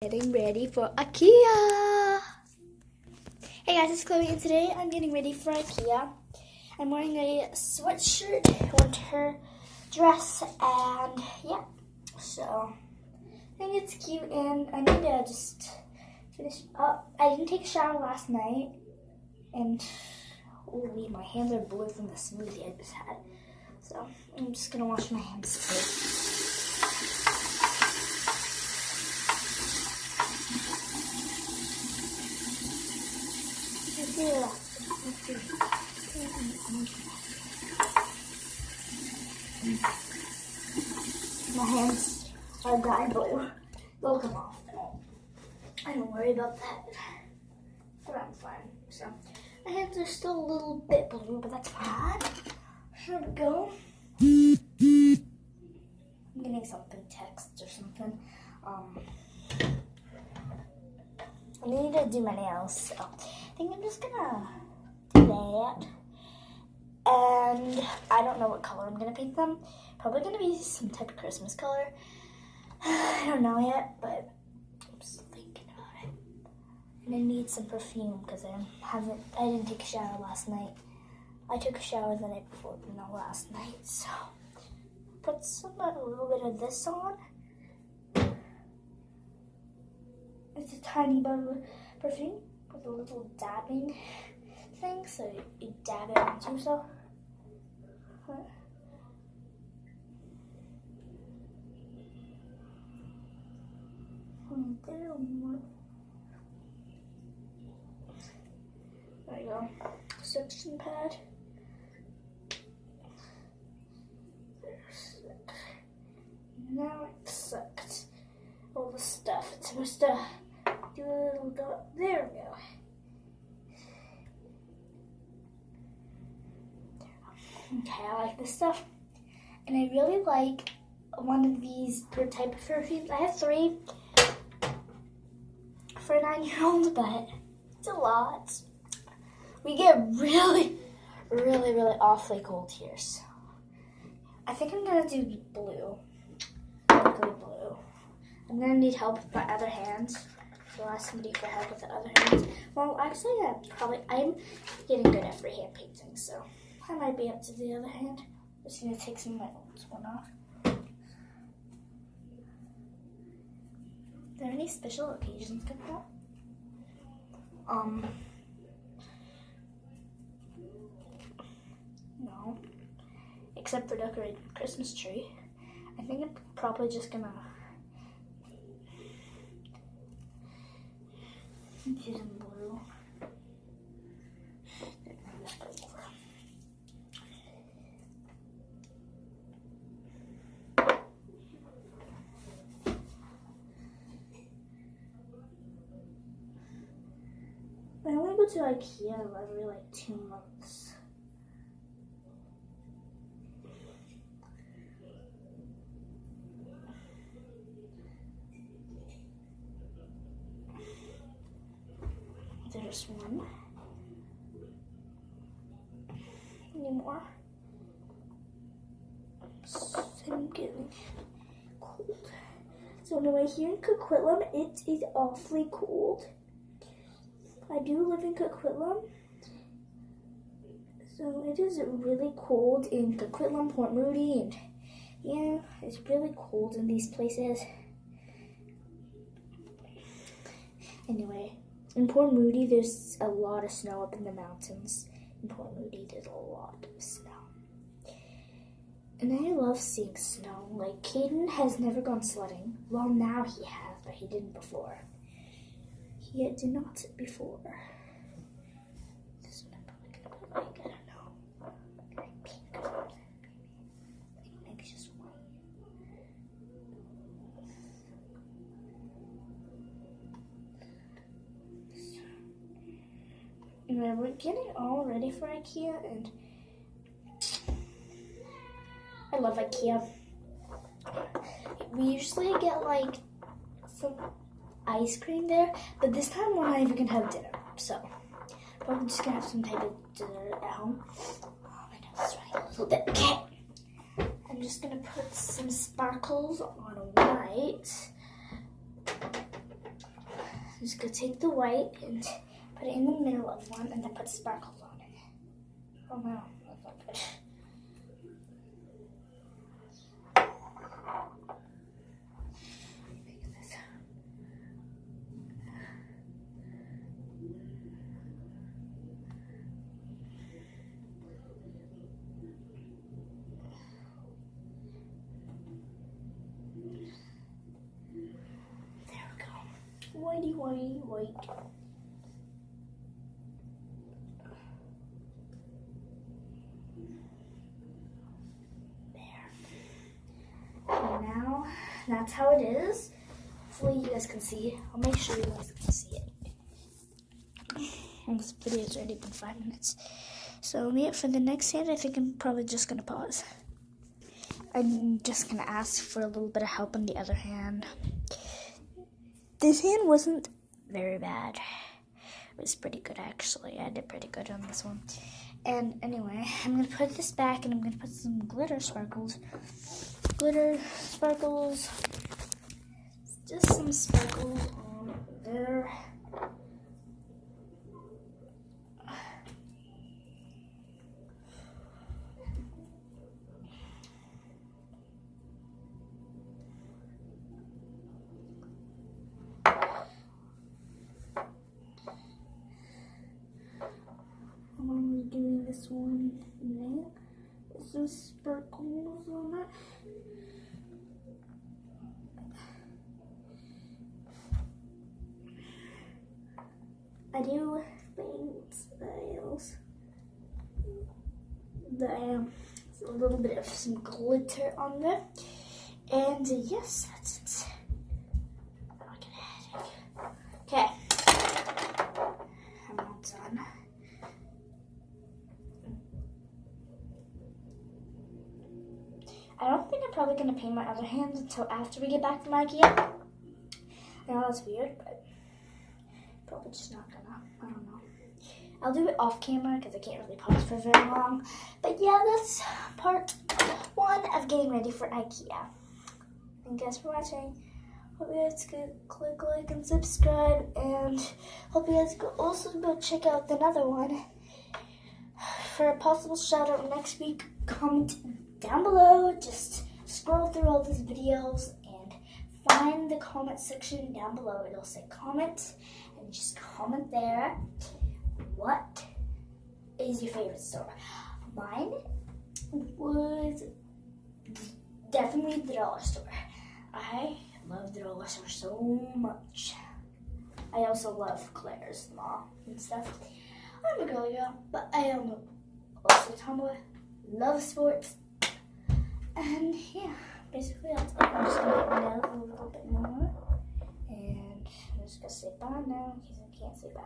Getting ready for Ikea. Hey guys, it's Chloe and today I'm getting ready for Ikea. I'm wearing a sweatshirt, winter dress, and yeah, so I think it's cute and I need to just finish up. I didn't take a shower last night and holy, my hands are blue from the smoothie I just had. So I'm just gonna wash my hands first. My hands are dyed blue. They'll come off. I don't worry about that. But I'm fine. So my hands are still a little bit blue, but that's fine. Here we go. I'm getting something text or something. I need to do my nails, so I think I'm just gonna do that. And I don't know what color I'm gonna paint them. Probably gonna be some type of Christmas color. I don't know yet, but I'm just thinking about it. And I need some perfume because I didn't take a shower last night. I took a shower the night before, but not last night. So put a little bit of this on. It's a tiny bottle of perfume with a little dabbing thing, so you dab it onto yourself. There you go. Suction pad. Now it sucked all the stuff. It's supposed to do a little dot. There we go. Okay, I like this stuff. And I really like one of these type of perfumes. I have 3 for a 9-year-old, but it's a lot. We get really awfully cold here. So I think I'm gonna do blue. Blue. I'm gonna need help with my other hand. So I'll ask somebody for help with the other hand. Well, actually, I'm getting good at freehand painting, so I might be up to the other hand. I'm just gonna take some of my old one off. Are there any special occasions coming up? No. Except for decorating the Christmas tree. I think I'm probably just gonna get in blue. I only go to Ikea every like 2 months. There's one. Any more? I'm getting cold. So anyway, here in Coquitlam, it is awfully cold. I do live in Coquitlam, so it is really cold in Coquitlam, Port Moody, and yeah, it's really cold in these places. Anyway, in Port Moody, there's a lot of snow up in the mountains. In Port Moody, there's a lot of snow. And I love seeing snow. Like, Caden has never gone sledding. Well, now he has, but he didn't before. He did not before. This one I'm probably gonna put like, I don't know, like pink on it. Maybe just one. Anyway, we're getting all ready for Ikea, and I love Ikea. We usually get like some ice cream there, but this time we're not even gonna have dinner, so probably just gonna have some type of dinner at home. Oh, my nose is running a little bit. Okay, I'm just gonna put some sparkles on white. just gonna take the white and put it in the middle of one and then put sparkles on it. Oh no, that's not good. Whitey, whitey, white. There. And now, that's how it is. Hopefully you guys can see it. I'll make sure you guys can see it. And this video's already been 5 minutes. So yeah, for the next hand, I think I'm probably just gonna pause. I'm just gonna ask for a little bit of help on the other hand. This hand wasn't very bad. It was pretty good, actually. I did pretty good on this one. And anyway, I'm going to put this back, and I'm going to put some glitter sparkles. Glitter sparkles. Just some sparkles on there. I'm only doing this one there. There's some sparkles on it. I do paint styles. A little bit of some glitter on there. And yes, that's it. Okay. I'm all done. I don't think I'm probably going to paint my other hands until after we get back from Ikea. I know that's weird, but probably just not gonna. I don't know. I'll do it off camera because I can't really pause for very long. But yeah, that's part 1 of getting ready for Ikea. Thank you guys for watching. Hope you guys could click like and subscribe, and hope you guys could also go check out another one. For a possible shout out next week, comment down below. Just scroll through all these videos and find the comment section down below. It'll say comment, and just comment there. What is your favorite store? Mine was definitely the dollar store. I love the dollar store so much. I also love Claire's mall and stuff. I'm a girly girl, but I am also a tomboy. Love sports. And yeah, basically that's it. I'm just gonna get my nails a little bit more. And I'm just gonna say bye now in case I can't say bye.